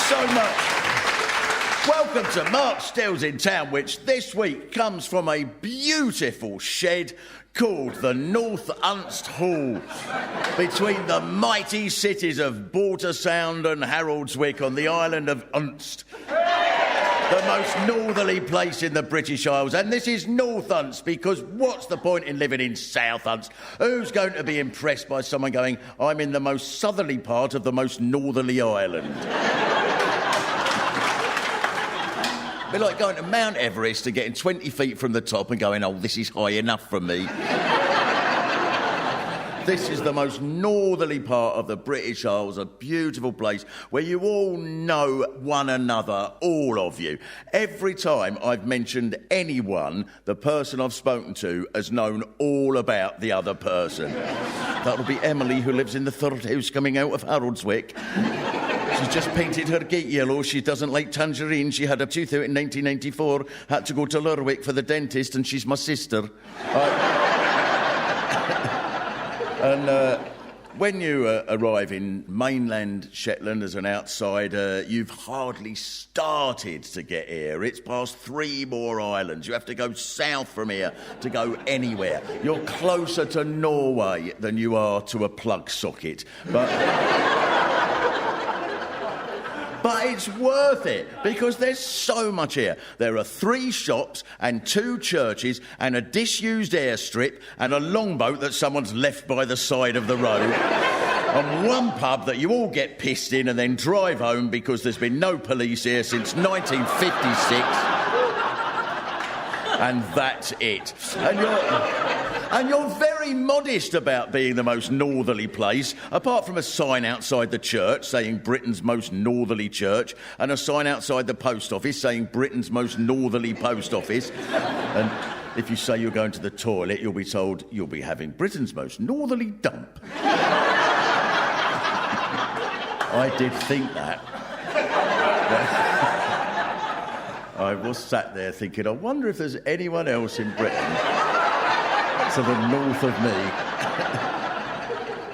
so much. Welcome to Mark Stills in Town, which this week comes from a beautiful shed called the North Unst Hall, between the mighty cities of Bortersound and Haroldswick on the island of Unst, the most northerly place in the British Isles. And this is North Unst because what's the point in living in South Unst? Who's going to be impressed by someone going, I'm in the most southerly part of the most northerly island? Be like going to Mount Everest and getting 20 feet from the top and going, oh, this is high enough for me. This is the most northerly part of the British Isles, a beautiful place where you all know one another, all of you. Every time I've mentioned anyone, the person I've spoken to has known all about the other person. That'll be Emily, who lives in the third house coming out of Haroldswick. She's just painted her gate yellow. She doesn't like tangerine. She had a tooth out in 1994, had to go to Lerwick for the dentist, and she's my sister. And when you arrive in mainland Shetland as an outsider, you've hardly started to get here. It's past 3 more islands. You have to go south from here to go anywhere. You're closer to Norway than you are to a plug socket. But it's worth it, because there's so much here. There are 3 shops and 2 churches and a disused airstrip and a longboat that someone's left by the side of the road. And 1 pub that you all get pissed in and then drive home because there's been no police here since 1956. And that's it. And you're very modest about being the most northerly place, apart from a sign outside the church saying Britain's most northerly church, and a sign outside the post office saying Britain's most northerly post office. And if you say you're going to the toilet, you'll be told you'll be having Britain's most northerly dump. I did think that. I was sat there thinking, I wonder if there's anyone else in Britain to the north of me.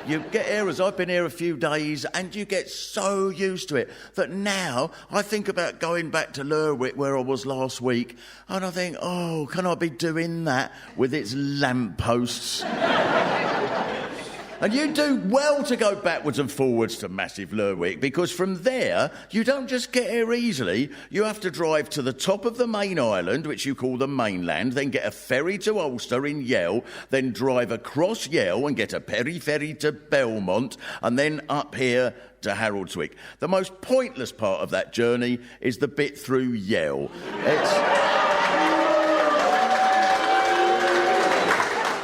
You get here, as I've been here a few days, and you get so used to it that now I think about going back to Lerwick, where I was last week, and I think, oh, can I be doing that with its lampposts? And you do well to go backwards and forwards to massive Lerwick, because from there, you don't just get here easily. You have to drive to the top of the main island, which you call the mainland, then get a ferry to Ulster in Yell, then drive across Yell and get a ferry to Belmont, and then up here to Haroldswick. The most pointless part of that journey is the bit through Yell.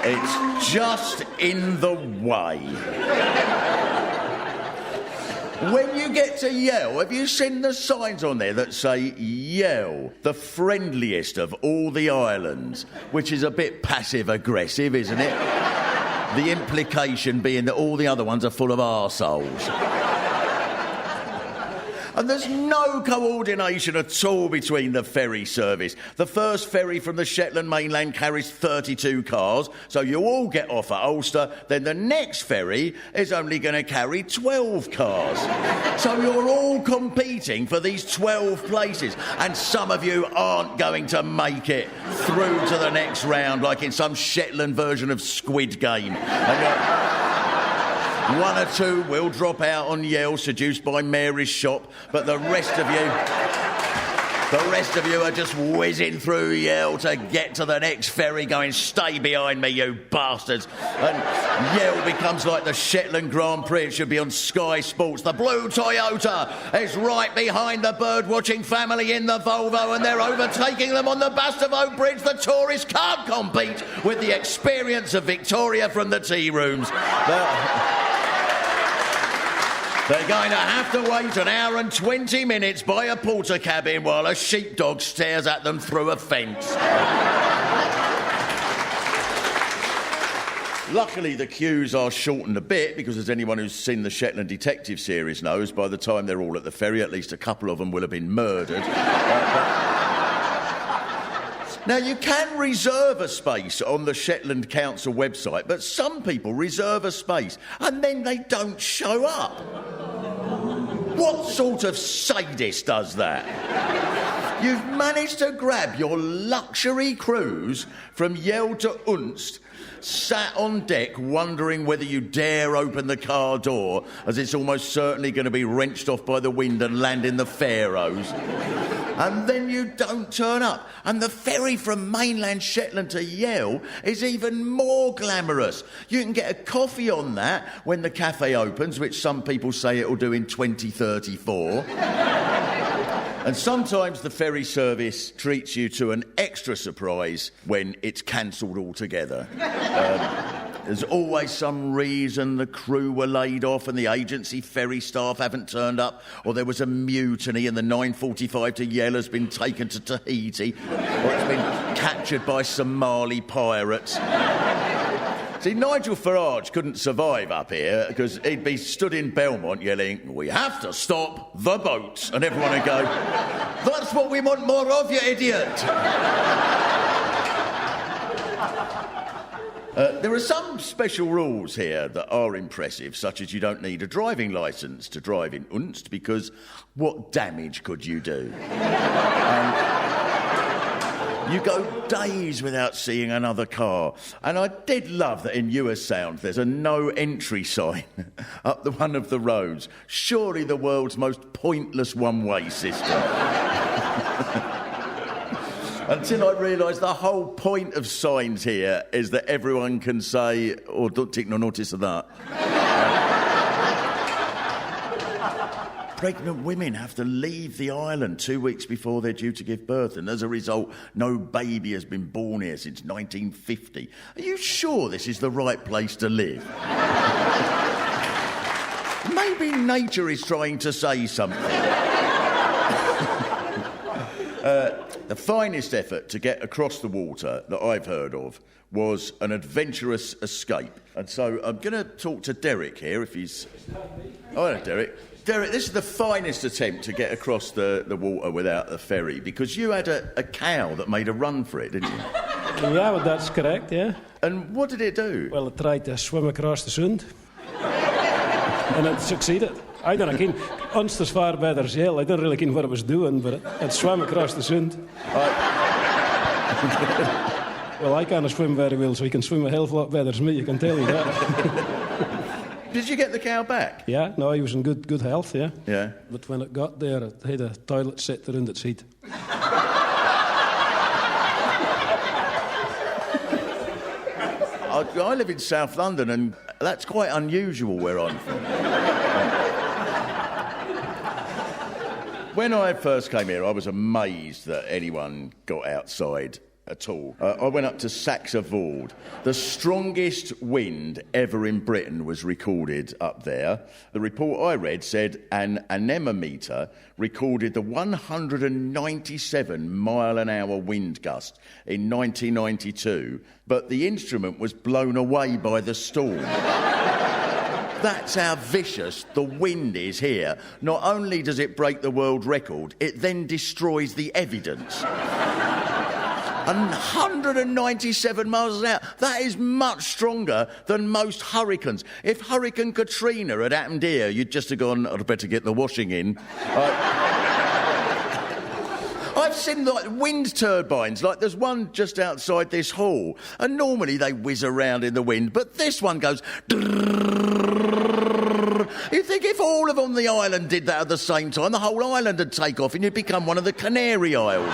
It's just in the way. When you get to Yell, have you seen the signs on there that say Yell, the friendliest of all the islands? Which is a bit passive-aggressive, isn't it? The implication being that all the other ones are full of arseholes. And there's no coordination at all between the ferry service. The first ferry from the Shetland mainland carries 32 cars, so you all get off at Ulster. Then the next ferry is only going to carry 12 cars. So you're all competing for these 12 places, and some of you aren't going to make it through to the next round, like in some Shetland version of Squid Game. And 1 or 2 will drop out on Yell, seduced by Mary's shop, but the rest of you are just whizzing through Yell to get to the next ferry, going, stay behind me, you bastards. And Yell becomes like the Shetland Grand Prix. It should be on Sky Sports. The blue Toyota is right behind the bird-watching family in the Volvo, and they're overtaking them on the Bastaveau Bridge. The tourists can't compete with the experience of Victoria from the tea rooms. They're going to have to wait 1 hour and 20 minutes by a porter cabin while a sheepdog stares at them through a fence. Luckily, the queues are shortened a bit, because as anyone who's seen the Shetland Detective series knows, by the time they're all at the ferry, at least a couple of them will have been murdered. Now, you can reserve a space on the Shetland Council website, but some people reserve a space and then they don't show up. What sort of sadist does that? You've managed to grab your luxury cruise from Yell to Unst, sat on deck wondering whether you dare open the car door, as it's almost certainly going to be wrenched off by the wind and land in the Faroes. And then you don't turn up. And the ferry from mainland Shetland to Yell is even more glamorous. You can get a coffee on that when the cafe opens, which some people say it'll do in 2034. And sometimes the ferry service treats you to an extra surprise when it's cancelled altogether. There's always some reason the crew were laid off and the agency ferry staff haven't turned up, or there was a mutiny and the 945 to Yell has been taken to Tahiti, or it's been captured by Somali pirates. See, Nigel Farage couldn't survive up here because he'd be stood in Belmont yelling, "We have to stop the boats," and everyone would go, "That's what we want more of, you idiot." There are some special rules here that are impressive, such as you don't need a driving licence to drive in Unst, because what damage could you do? You go days without seeing another car. And I did love that in US Sound there's a no entry sign up the one of the roads. Surely the world's most pointless one-way system. Until I realised the whole point of signs here is that everyone can say, "Oh, don't take no notice of that." Pregnant women have to leave the island 2 weeks before they're due to give birth, and as a result, no baby has been born here since 1950. Are you sure this is the right place to live? Maybe nature is trying to say something. The finest effort to get across the water that I've heard of was an adventurous escape. And so I'm going to talk to Derek here, if he's... Oh, hello, Derek. Derek, this is the finest attempt to get across the water without the ferry, because you had a cow that made a run for it, didn't you? Yeah, well, that's correct, yeah. And what did it do? Well, it tried to swim across the Sund. And it succeeded. I don't know, Unst is far better as Yell. I don't really know what it was doing, but it swam across the Sund. Well, I can't swim very well, so he can swim a hell of a lot better than me, I can tell you that. Did you get the cow back? Yeah, no, he was in good health, yeah. Yeah. But when it got there, it had a toilet set around its head. I live in South London, and that's quite unusual where I'm from. When I first came here, I was amazed that anyone got outside at all. I went up to Saxa Vord. The strongest wind ever in Britain was recorded up there. The report I read said an anemometer recorded the 197-mile-an-hour wind gust in 1992, but the instrument was blown away by the storm. That's how vicious the wind is here. Not only does it break the world record, it then destroys the evidence. 197 miles an hour. That is much stronger than most hurricanes. If Hurricane Katrina had happened here, you'd just have gone, "I'd better get the washing in." I've seen wind turbines, like there's one just outside this hall, and normally they whiz around in the wind, but this one goes... You think if all of them on the island did that at the same time, the whole island would take off and you'd become one of the Canary Isles.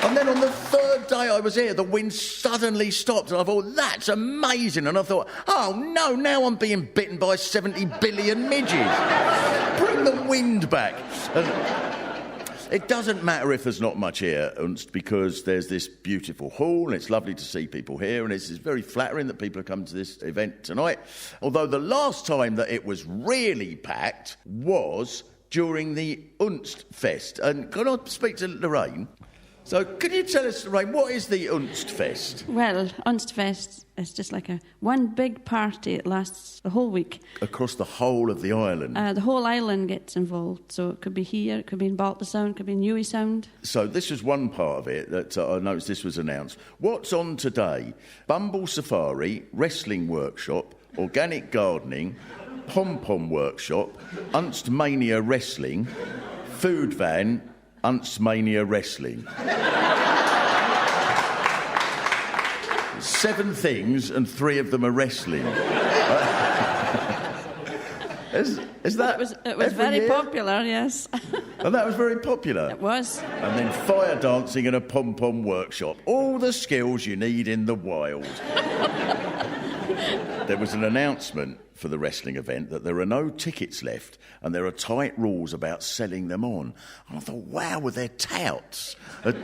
And then on the third day I was here, the wind suddenly stopped, and I thought, that's amazing. And I thought, oh no, now I'm being bitten by 70 billion midges. Bring the wind back. And it doesn't matter if there's not much here, Unst, because there's this beautiful hall, and it's lovely to see people here, and it's very flattering that people have come to this event tonight. Although the last time that it was really packed was during the Unst Fest. And can I speak to Lorraine? So, can you tell us, Lorraine, what is the Unst Fest? Well, Unst Fest is just like one big party. It lasts the whole week. Across the whole of the island? The whole island gets involved. So it could be here, it could be in Baltasound, it could be in Newey Sound. So this was one part of it that I noticed this was announced. What's on today? Bumble Safari, wrestling workshop, organic gardening, Pom-Pom Workshop, Unstmania Wrestling, Food Van, Unstmania Wrestling. 7 things and 3 of them are wrestling. Is that? It was very popular, yes. And that was very popular. It was. And then fire dancing and a pom-pom workshop. All the skills you need in the wild. There was an announcement for the wrestling event that there are no tickets left and there are tight rules about selling them on. And I thought, wow, were there touts?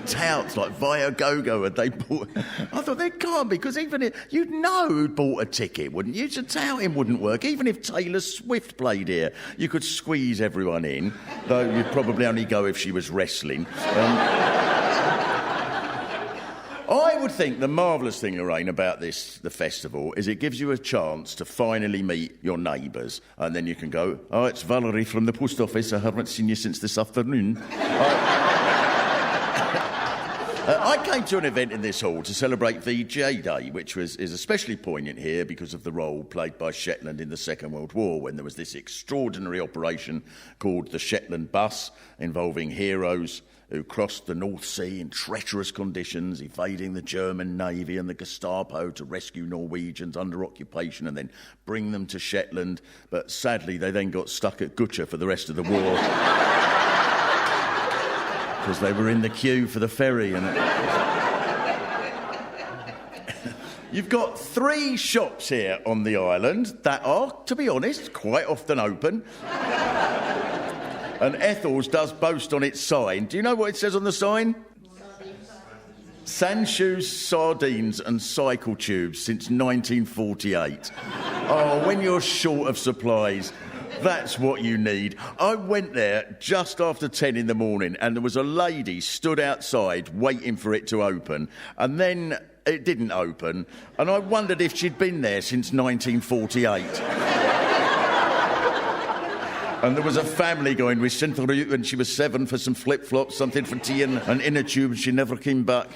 Touts like Viagogo and they bought... I thought, there can't be, because even if... You'd know who'd bought a ticket, wouldn't you? So touting wouldn't work. Even if Taylor Swift played here, you could squeeze everyone in, though you'd probably only go if she was wrestling. I would think the marvellous thing, Lorraine, about the festival is it gives you a chance to finally meet your neighbours, and then you can go, oh, it's Valerie from the post office, I haven't seen you since this afternoon. I came to an event in this hall to celebrate VJ Day, which is especially poignant here because of the role played by Shetland in the Second World War, when there was this extraordinary operation called the Shetland Bus, involving heroes who crossed the North Sea in treacherous conditions, evading the German Navy and the Gestapo to rescue Norwegians under occupation and then bring them to Shetland. But sadly, they then got stuck at Gutcher for the rest of the war because they were in the queue for the ferry. And you've got 3 shops here on the island that are, to be honest, quite often open. And Ethel's does boast on its sign. Do you know what it says on the sign? Sandshoes, sardines and cycle tubes since 1948. Oh, when you're short of supplies, that's what you need. I went there just after 10 in the morning and there was a lady stood outside waiting for it to open, and then it didn't open, and I wondered if she'd been there since 1948. And there was a family going, we sent her out when she was 7 for some flip-flops, something for tea and an inner tube, and she never came back.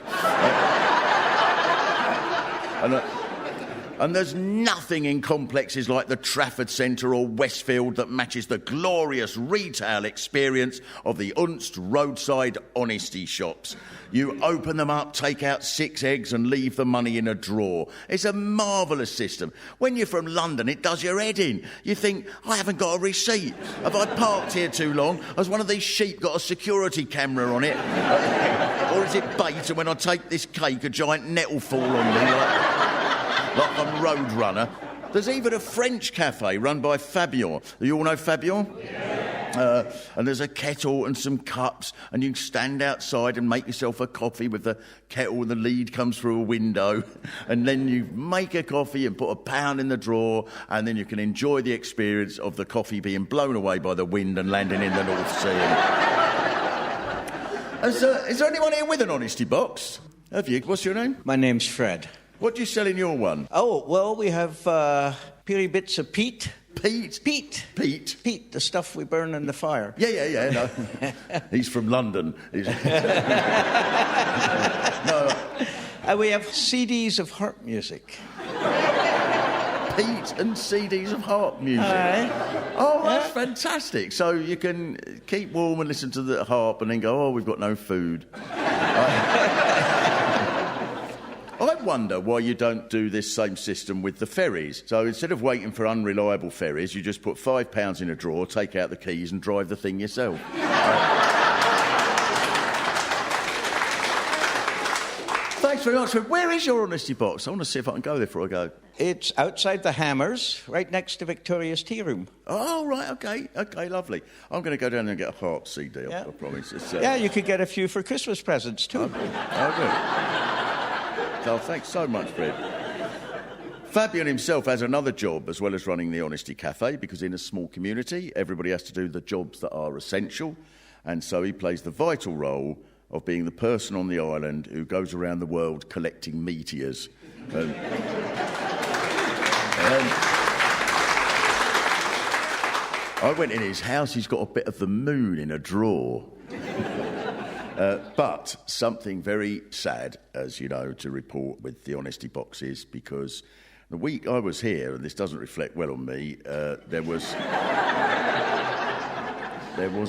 And there's nothing in complexes like the Trafford Centre or Westfield that matches the glorious retail experience of the Unst roadside honesty shops. You open them up, take out 6 eggs and leave the money in a drawer. It's a marvellous system. When you're from London, it does your head in. You think, I haven't got a receipt. Have I parked here too long? Has one of these sheep got a security camera on it? Or is it bait, and when I take this cake, a giant net will fall on me like a road runner? There's even a French cafe run by Fabian. You all know Fabian? Yeah. And there's a kettle and some cups, and you can stand outside and make yourself a coffee with the kettle and the lead comes through a window, and then you make a coffee and put £1 in the drawer, and then you can enjoy the experience of the coffee being blown away by the wind and landing in the North Sea. Is there anyone here with an honesty box? Have you? What's your name? My name's Fred. What do you sell in your one? Oh, well, we have peely bits of peat. Peat? Peat. Peat? Peat, the stuff we burn in the fire. Yeah, no. He's from London. No. We have CDs of harp music. Peat and CDs of harp music. Oh, that's fantastic. So you can keep warm and listen to the harp and then go, oh, we've got no food. I wonder why you don't do this same system with the ferries. So instead of waiting for unreliable ferries, you just put £5 in a drawer, take out the keys and drive the thing yourself. Thanks very much. Where is your honesty box? I want to see if I can go there before I go. It's outside the Hammers, right next to Victoria's Tea Room. Oh, right, OK, lovely. I'm going to go down there and get a harp CD, I promise. Yeah, you could get a few for Christmas presents, too. Oh, thanks so much, Fred. Fabian himself has another job as well as running the Honesty Cafe, because in a small community, everybody has to do the jobs that are essential, and so he plays the vital role of being the person on the island who goes around the world collecting meteors. I went in his house, he's got a bit of the moon in a drawer. But something very sad, as you know, to report with the honesty boxes, because The week I was here, and this doesn't reflect well on me, there was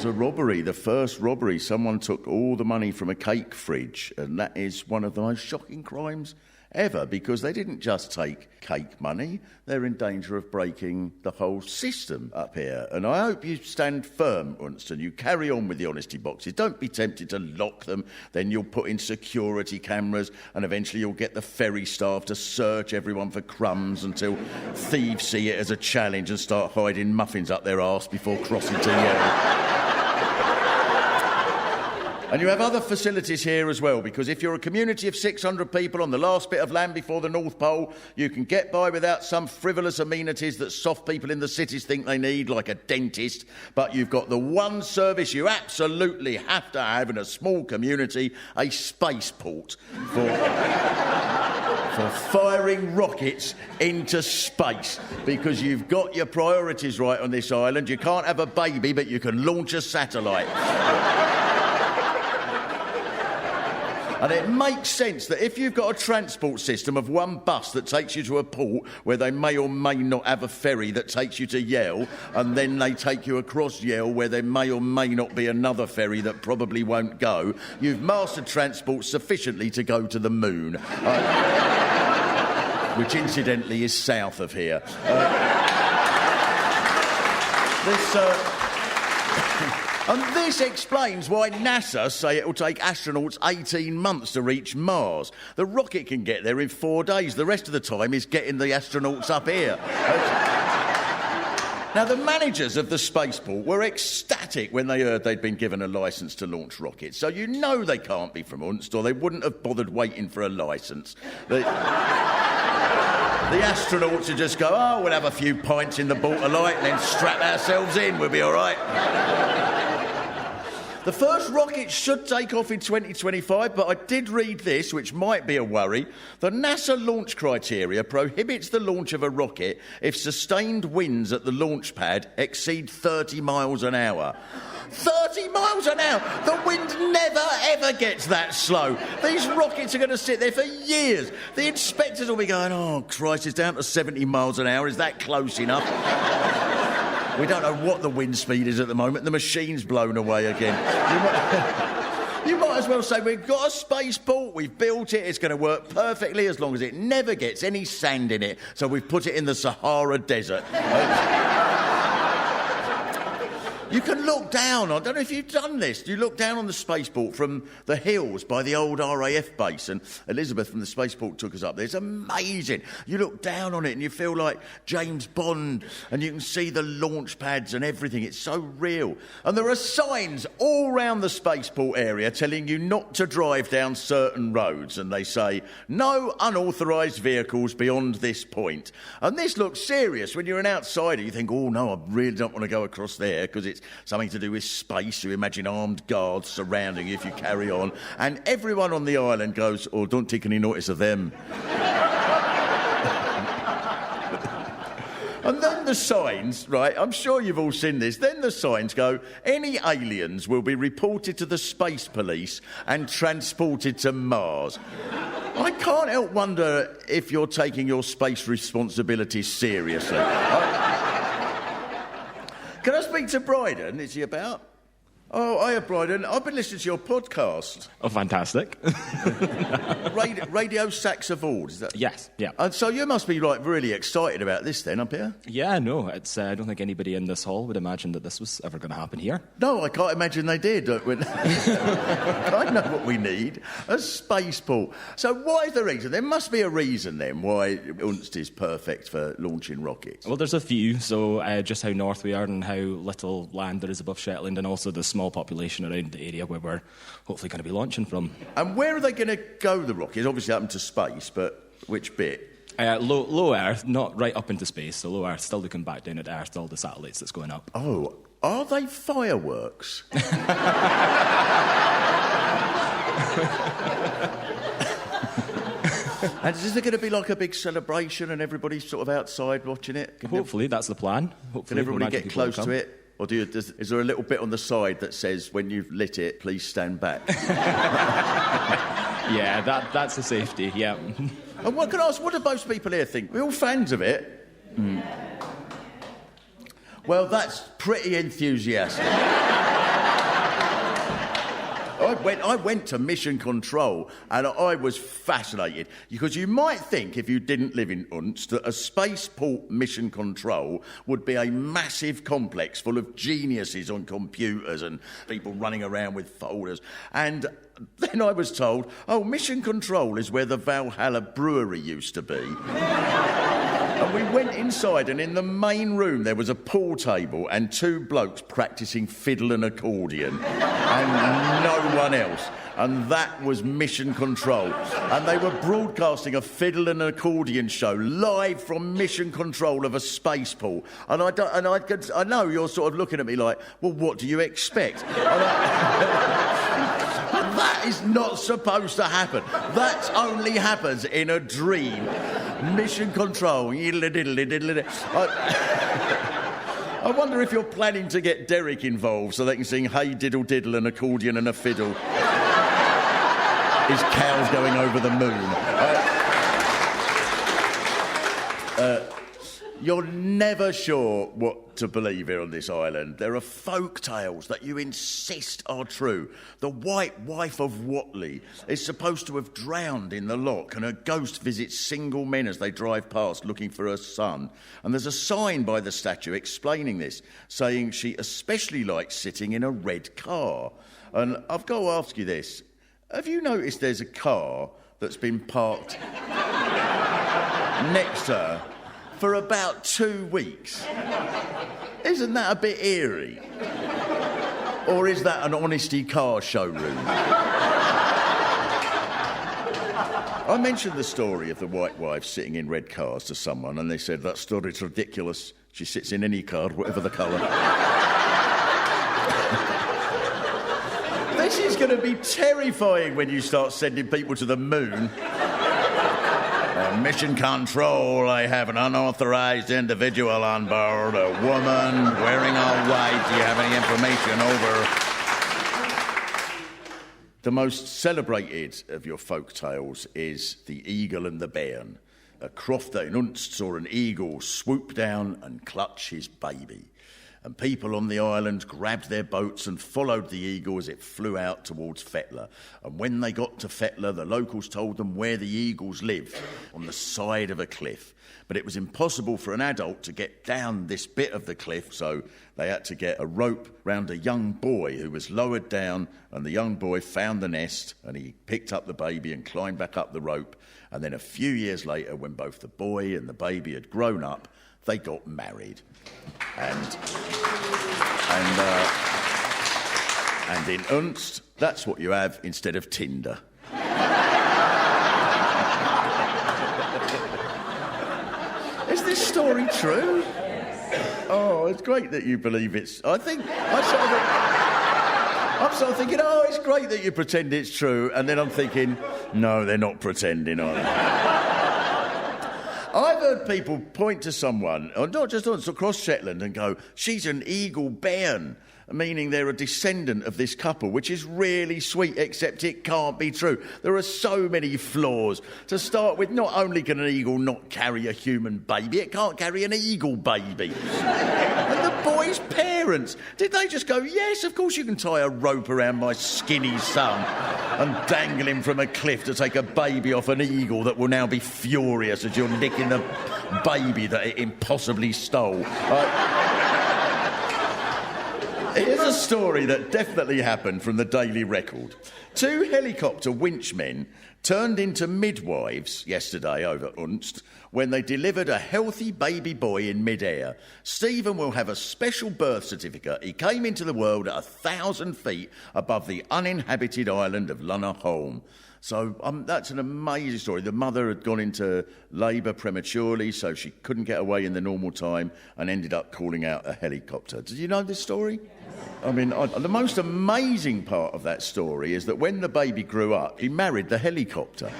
a robbery, the first robbery. Someone took all the money from a cake fridge, and that is one of the most shocking crimes ever, because they didn't just take cake money, they're in danger of breaking the whole system up here. And I hope you stand firm, Winston. You carry on with the honesty boxes. Don't be tempted to lock them, then you'll put in security cameras, and eventually you'll get the ferry staff to search everyone for crumbs until thieves see it as a challenge and start hiding muffins up their arse before crossing to Yale. And you have other facilities here as well, because if you're a community of 600 people on the last bit of land before the North Pole, you can get by without some frivolous amenities that soft people in the cities think they need, like a dentist. But you've got the one service you absolutely have to have in a small community, a spaceport for firing rockets into space, because you've got your priorities right on this island. You can't have a baby, but you can launch a satellite. And it makes sense that if you've got a transport system of one bus that takes you to a port where they may or may not have a ferry that takes you to Yale, and then they take you across Yale where there may or may not be another ferry that probably won't go, you've mastered transport sufficiently to go to the moon. Which incidentally is south of here. And this explains why NASA say it will take astronauts 18 months to reach Mars. The rocket can get there in 4 days. The rest of the time is getting the astronauts up here. Now, the managers of the spaceport were ecstatic when they heard they'd been given a licence to launch rockets. So you know they can't be from Unst, or they wouldn't have bothered waiting for a licence. The astronauts would just go, oh, we'll have a few pints in the Baltic Light and then strap ourselves in, we'll be all right. The first rocket should take off in 2025, but I did read this, which might be a worry. The NASA launch criteria prohibits the launch of a rocket if sustained winds at the launch pad exceed 30 miles an hour. 30 miles an hour! The wind never, ever gets that slow. These rockets are going to sit there for years. The inspectors will be going, oh, Christ, it's down to 70 miles an hour. Is that close enough? We don't know what the wind speed is at the moment. The machine's blown away again. You might as well say, we've got a spaceport, we've built it, it's going to work perfectly as long as it never gets any sand in it. So we've put it in the Sahara Desert. You can look down, I don't know if you've done this, you look down on the spaceport from the hills by the old RAF base, and Elizabeth from the spaceport took us up there. It's amazing. You look down on it and you feel like James Bond, and you can see the launch pads and everything. It's so real. And there are signs all around the spaceport area telling you not to drive down certain roads, and they say, no unauthorised vehicles beyond this point. And this looks serious. When you're an outsider, you think, oh no, I really don't want to go across there, because it's something to do with space. You imagine armed guards surrounding you if you carry on. And everyone on the island goes, oh, don't take any notice of them. And then the signs, right, I'm sure you've all seen this, then the signs go, any aliens will be reported to the space police and transported to Mars. I can't help wonder if you're taking your space responsibilities seriously. Can I speak to Bryden? Is he about? Oh, hiya, Bryden. I've been listening to your podcast. Oh, fantastic. Radio Saxophone, is that? Yes, yeah. And so you must be, like, really excited about this then, up here? Yeah, no, it's. I don't think anybody in this hall would imagine that this was ever going to happen here. No, I can't imagine they did. I know what we need, a spaceport. So why is the reason? There must be a reason then why Unst is perfect for launching rockets. Well, there's a few. So just how north we are and how little land there is above Shetland, and also the small population around the area where we're hopefully going to be launching from. And where are they going to go, the rockets? Obviously up into space, but which bit? Low Earth, not right up into space. So low Earth, still looking back down at Earth, all the satellites that's going up. Oh, are they fireworks? And is there going to be like a big celebration and everybody's sort of outside watching it? Hopefully, that's the plan. Hopefully, can everybody get close to it? Or is there a little bit on the side that says, when you've lit it, please stand back? Yeah, that's a safety, yeah. And what can I ask, what do most people here think? We're all fans of it? Well, that's pretty enthusiastic. I went to Mission Control and I was fascinated because you might think, if you didn't live in Unst, that a spaceport Mission Control would be a massive complex full of geniuses on computers and people running around with folders. And then I was told, Mission Control is where the Valhalla Brewery used to be. And we went inside, and in the main room there was a pool table and two blokes practising fiddle and accordion, and no one else. And that was Mission Control. And they were broadcasting a fiddle and accordion show live from Mission Control of a spaceport. And I know you're sort of looking at me like, well, what do you expect? That is not supposed to happen. That only happens in a dream. Mission Control. I wonder if you're planning to get Derek involved so they can sing Hey Diddle Diddle, an accordion and a fiddle. His cow's going over the moon. You're never sure what to believe here on this island. There are folk tales that you insist are true. The White Wife of Whatley is supposed to have drowned in the loch, and her ghost visits single men as they drive past looking for her son. And there's a sign by the statue explaining this, saying she especially likes sitting in a red car. And I've got to ask you this. Have you noticed there's a car that's been parked next to her for about 2 weeks? Isn't that a bit eerie? Or is that an honesty car showroom? I mentioned the story of the white wife sitting in red cars to someone, and they said, that story's ridiculous. She sits in any car, whatever the colour. This is going to be terrifying when you start sending people to the moon. Mission Control, I have an unauthorised individual on board, a woman wearing all white. Do you have any information? Over. The most celebrated of your folk tales is the eagle and the bairn. A crofter in Unst saw an eagle swoop down and clutch his baby. And people on the island grabbed their boats and followed the eagle as it flew out towards Fetler. And when they got to Fetler, the locals told them where the eagles lived, on the side of a cliff. But it was impossible for an adult to get down this bit of the cliff, so they had to get a rope round a young boy who was lowered down, and the young boy found the nest, and he picked up the baby and climbed back up the rope. And then a few years later, when both the boy and the baby had grown up, they got married. And in Unst, that's what you have instead of Tinder. Is this story true? Oh, it's great that you believe it's... I'm sort of thinking, it's great that you pretend it's true, and then I'm thinking, no, they're not pretending, are they? I've heard people point to someone, or not just Unst, across Shetland, and go, she's an eagle bairn, meaning they're a descendant of this couple, which is really sweet, except it can't be true. There are so many flaws. To start with, not only can an eagle not carry a human baby, it can't carry an eagle baby. And the boy's parents, did they just go, yes, of course you can tie a rope around my skinny son and dangle him from a cliff to take a baby off an eagle that will now be furious as you're nicking the baby that it impossibly stole? Here's a story that definitely happened from the Daily Record. 2 helicopter winchmen turned into midwives yesterday over Unst when they delivered a healthy baby boy in midair. Stephen will have a special birth certificate. He came into the world at 1,000 feet above the uninhabited island of Lunnerholm. So that's an amazing story. The mother had gone into labour prematurely, so she couldn't get away in the normal time and ended up calling out a helicopter. Did you know this story? Yes. I mean, the most amazing part of that story is that when the baby grew up, he married the helicopter.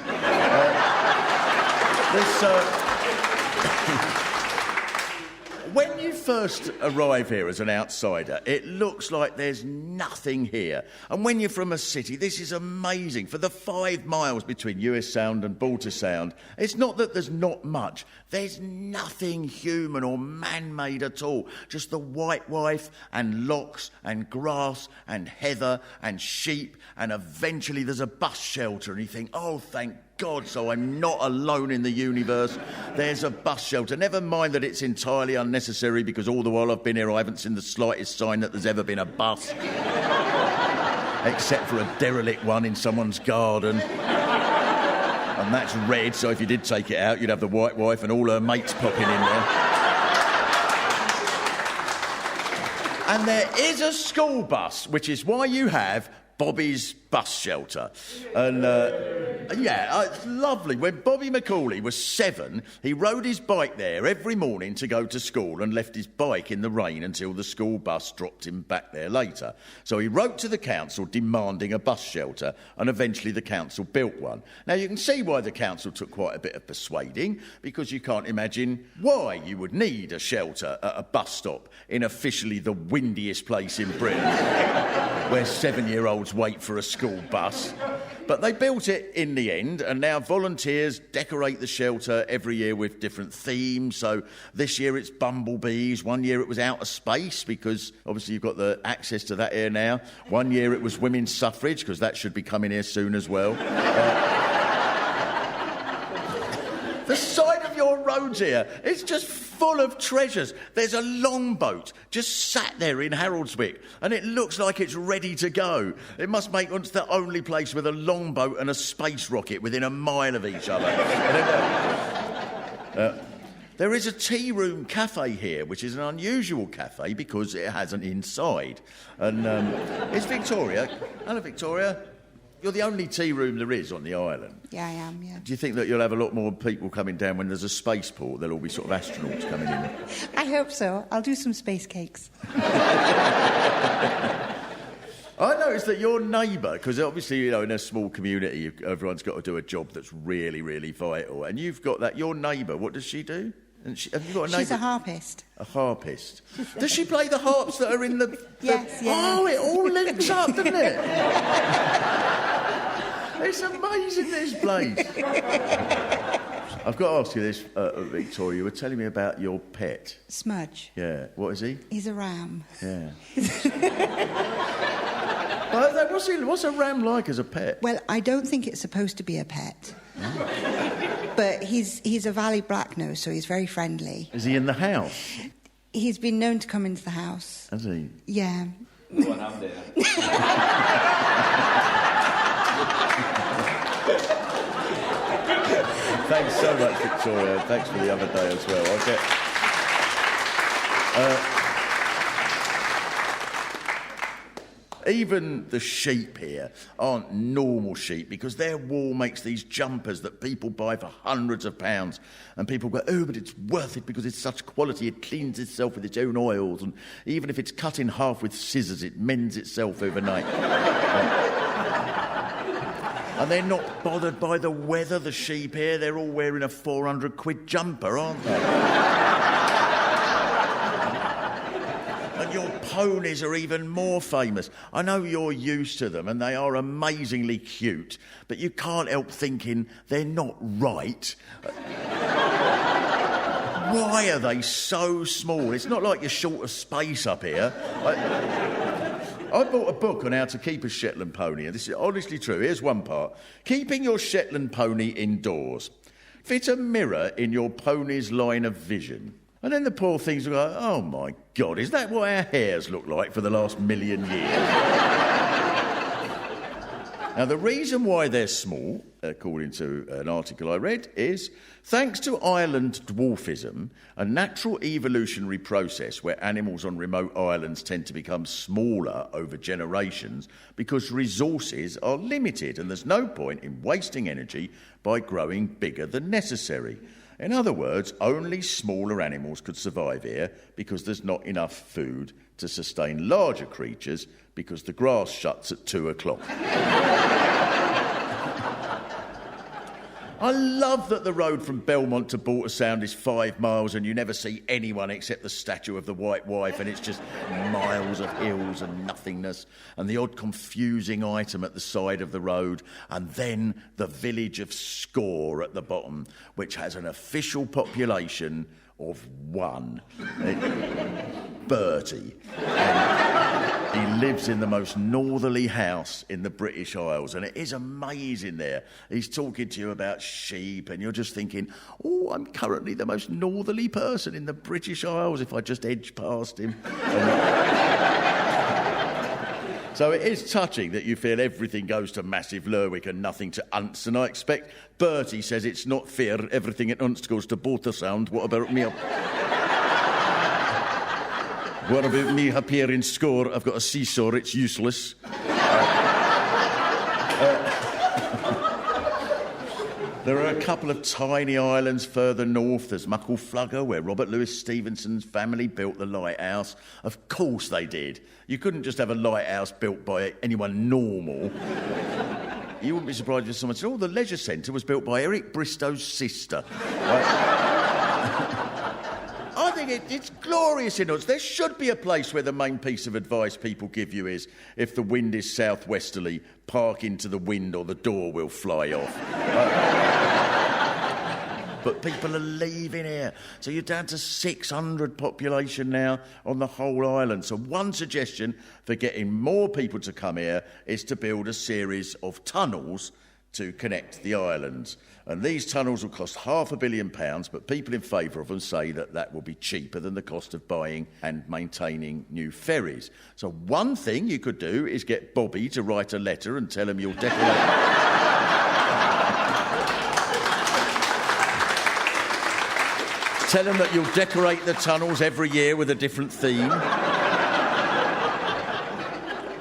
When you first arrive here as an outsider, it looks like there's nothing here. And when you're from a city, this is amazing. For the 5 miles between US Sound and Balter Sound, it's not that there's not much. There's nothing human or man-made at all. Just the white wife and locks and grass and heather and sheep, and eventually there's a bus shelter and you think, oh, thank God, so I'm not alone in the universe. There's a bus shelter. Never mind that it's entirely unnecessary, because all the while I've been here I haven't seen the slightest sign that there's ever been a bus. Except for a derelict one in someone's garden. And that's red, so if you did take it out, you'd have the white wife and all her mates popping in there. And there is a school bus, which is why you have Bobby's bus shelter. And, it's lovely. When Bobby Macaulay was 7, he rode his bike there every morning to go to school and left his bike in the rain until the school bus dropped him back there later. So he wrote to the council demanding a bus shelter, and eventually the council built one. Now, you can see why the council took quite a bit of persuading, because you can't imagine why you would need a shelter at a bus stop in officially the windiest place in Britain, where 7-year-olds wait for a school bus. But they built it in the end, and now volunteers decorate the shelter every year with different themes. So this year it's bumblebees. One year it was outer space, because obviously you've got the access to that here now. One year it was women's suffrage, because that should be coming here soon as well. The side of your roads here, it's just full of treasures. There's a longboat just sat there in Haroldswick, and it looks like it's ready to go. It must make us the only place with a longboat and a space rocket within a mile of each other. There is a tea room cafe here, which is an unusual cafe because it has an inside. And it's Victoria. Hello, Victoria. You're the only tea room there is on the island. Yeah, I am, yeah. Do you think that you'll have a lot more people coming down when there's a spaceport? There'll all be sort of astronauts coming in. I hope so. I'll do some space cakes. I noticed that your neighbour, because obviously, you know, in a small community, everyone's got to do a job that's really, really vital. And you've got that. Your neighbour, what does she do? And have you got a neighbour? She's a harpist. A harpist. Does she play the harps that are in the... Yes, yeah. Oh, it all links up, doesn't it? It's amazing, this place. I've got to ask you this, Victoria. You were telling me about your pet. Smudge. Yeah. What is he? He's a ram. Yeah. What's a ram like as a pet? Well, I don't think it's supposed to be a pet. But he's a Valley Blacknose, so he's very friendly. Is he in the house? He's been known to come into the house. Has he? Yeah. Go on, I'm there. Thanks so much, Victoria. Thanks for the other day as well. I'll get... Even the sheep here aren't normal sheep, because their wool makes these jumpers that people buy for hundreds of pounds. And people go, oh, but it's worth it because it's such quality. It cleans itself with its own oils. And even if it's cut in half with scissors, it mends itself overnight. And they're not bothered by the weather, the sheep here. They're all wearing a 400 quid jumper, aren't they? And your ponies are even more famous. I know you're used to them and they are amazingly cute, but you can't help thinking they're not right. Why are they so small? It's not like you're short of space up here. I bought a book on how to keep a Shetland pony, and this is honestly true. Here's one part. Keeping your Shetland pony indoors. Fit a mirror in your pony's line of vision. And then the poor things will go, oh, my God, is that what our hairs look like for the last million years? Now, the reason why they're small, according to an article I read, is thanks to island dwarfism, a natural evolutionary process where animals on remote islands tend to become smaller over generations because resources are limited and there's no point in wasting energy by growing bigger than necessary. In other words, only smaller animals could survive here because there's not enough food to sustain larger creatures because the grass shuts at 2 o'clock. I love that the road from Belmont to Border Sound is 5 miles and you never see anyone except the statue of the White Wife, and it's just miles of hills and nothingness and the odd confusing item at the side of the road, and then the village of Score at the bottom, which has an official population of 1. Bertie. And he lives in the most northerly house in the British Isles, and it is amazing there. He's talking to you about sheep, and you're just thinking, oh, I'm currently the most northerly person in the British Isles if I just edge past him. So it is touching that you feel everything goes to massive Lerwick and nothing to Unst, and I expect Bertie says it's not fair, everything at Unst goes to Bordersound. What about me? What about me up here in Score? I've got a seesaw, it's useless. There are a couple of tiny islands further north. There's Muckleflugger, where Robert Louis Stevenson's family built the lighthouse. Of course they did. You couldn't just have a lighthouse built by anyone normal. You wouldn't be surprised if someone said, oh, the leisure centre was built by Eric Bristow's sister. I think it's glorious in us. There should be a place where the main piece of advice people give you is, if the wind is southwesterly, park into the wind or the door will fly off. But people are leaving here. So you're down to 600 population now on the whole island. So one suggestion for getting more people to come here is to build a series of tunnels to connect the islands. And these tunnels will cost £500 million, but people in favour of them say that that will be cheaper than the cost of buying and maintaining new ferries. So one thing you could do is get Bobby to write a letter and tell him you'll decorate... Tell him that you'll decorate the tunnels every year with a different theme.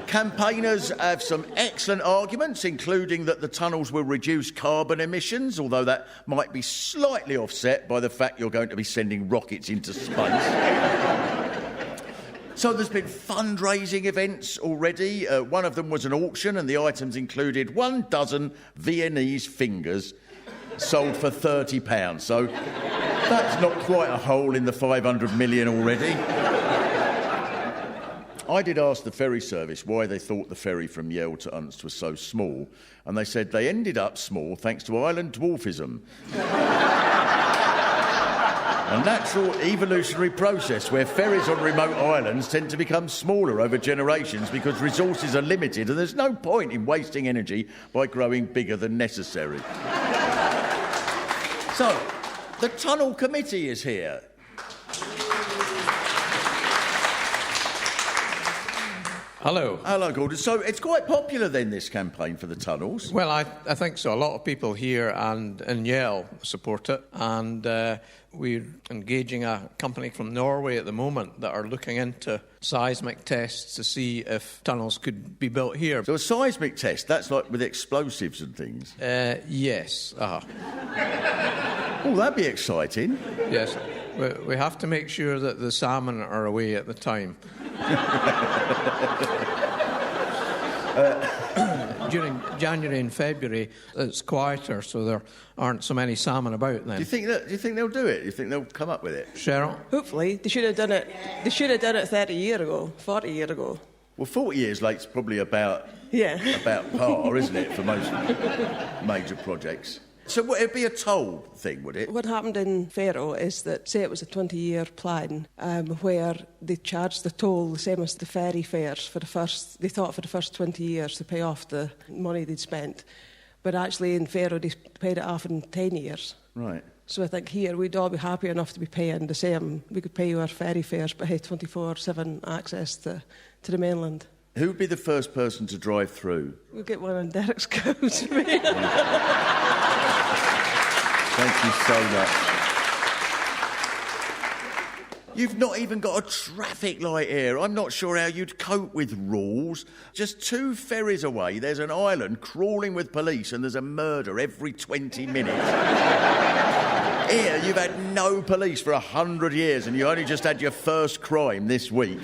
Campaigners have some excellent arguments, including that the tunnels will reduce carbon emissions, although that might be slightly offset by the fact you're going to be sending rockets into space. So there's been fundraising events already. One of them was an auction, and the items included 1 dozen Viennese fingers sold for £30. So that's not quite a hole in the 500 million already. I did ask the ferry service why they thought the ferry from Yell to Unst was so small, and they said they ended up small thanks to island dwarfism. A natural evolutionary process where ferries on remote islands tend to become smaller over generations because resources are limited and there's no point in wasting energy by growing bigger than necessary. So, the Tunnel Committee is here. Hello. Hello, Gordon. So it's quite popular then, this campaign for the tunnels? Well, I think so. A lot of people here and in Yell support it, and we're engaging a company from Norway at the moment that are looking into seismic tests to see if tunnels could be built here. So a seismic test, that's like with explosives and things? Yes. Oh, that'd be exciting. Yes. We have to make sure that the salmon are away at the time. During January and February, it's quieter, so there aren't so many salmon about then. Do you think they'll do it? Do you think they'll come up with it? Cheryl? Hopefully. They should have done it. They should have done it 30 years ago, 40 years ago. Well, 40 years late's probably about par, isn't it, for most major projects? So it'd be a toll thing, would it? What happened in Faroe is that, say it was a 20-year plan, where they charged the toll the same as the ferry fares for the first 20 years to pay off the money they'd spent. But actually in Faroe they paid it off in 10 years. Right. So I think here we'd all be happy enough to be paying the same. We could pay our ferry fares but have 24/7 access to the mainland. Who would be the first person to drive through? We'll get one on Derek's couch. Thank you so much. You've not even got a traffic light here. I'm not sure how you'd cope with rules. Just 2 ferries away, there's an island crawling with police and there's a murder every 20 minutes. Here, you've had no police for 100 years and you only just had your first crime this week.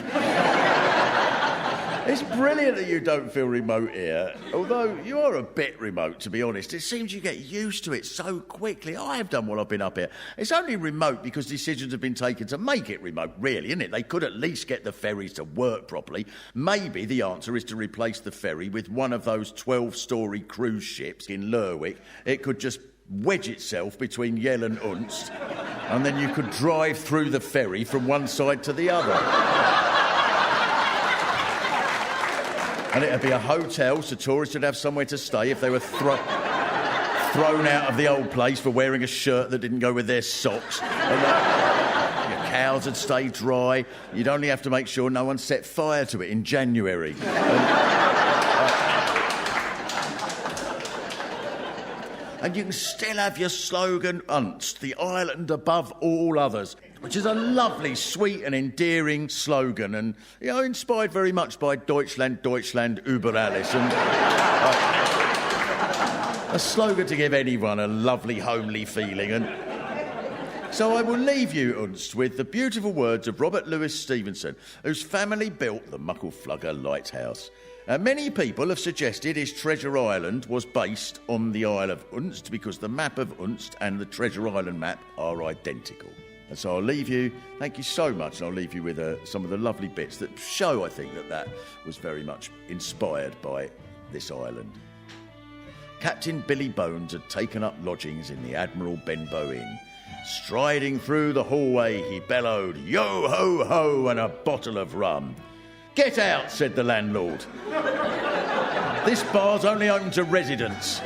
It's brilliant that you don't feel remote here, although you are a bit remote, to be honest. It seems you get used to it so quickly. I have done while I've been up here. It's only remote because decisions have been taken to make it remote, really, isn't it? They could at least get the ferries to work properly. Maybe the answer is to replace the ferry with one of those 12-storey cruise ships in Lerwick. It could just wedge itself between Yell and Unst, and then you could drive through the ferry from one side to the other. And it'd be a hotel, so tourists would have somewhere to stay if they were thrown out of the old place for wearing a shirt that didn't go with their socks. And, your cows would stay dry. You'd only have to make sure no one set fire to it in January. And you can still have your slogan, Unst, the island above all others, which is a lovely, sweet and endearing slogan and, you know, inspired very much by Deutschland, Deutschland, über alles. And a slogan to give anyone a lovely, homely feeling. And so I will leave you, Unst, with the beautiful words of Robert Louis Stevenson, whose family built the Muckleflugger Lighthouse. Many people have suggested his Treasure Island was based on the Isle of Unst because the map of Unst and the Treasure Island map are identical. And so I'll leave you, thank you so much, and I'll leave you with some of the lovely bits that show, I think, that was very much inspired by this island. Captain Billy Bones had taken up lodgings in the Admiral Benbow Inn. Striding through the hallway, he bellowed, "Yo, ho, ho," and a bottle of rum. "Get out," said the landlord. "This bar's only open to residents."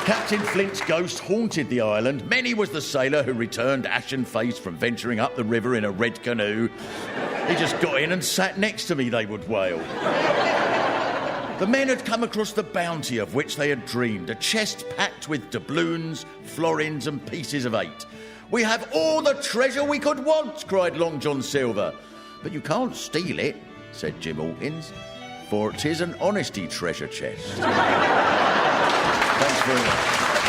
Captain Flint's ghost haunted the island. Many was the sailor who returned ashen-faced from venturing up the river in a red canoe. "He just got in and sat next to me," they would wail. The men had come across the bounty of which they had dreamed, a chest packed with doubloons, florins and pieces of 8. "We have all the treasure we could want," cried Long John Silver. "But you can't steal it," said Jim Hawkins, "for 'tis an honesty treasure chest." Thanks very much.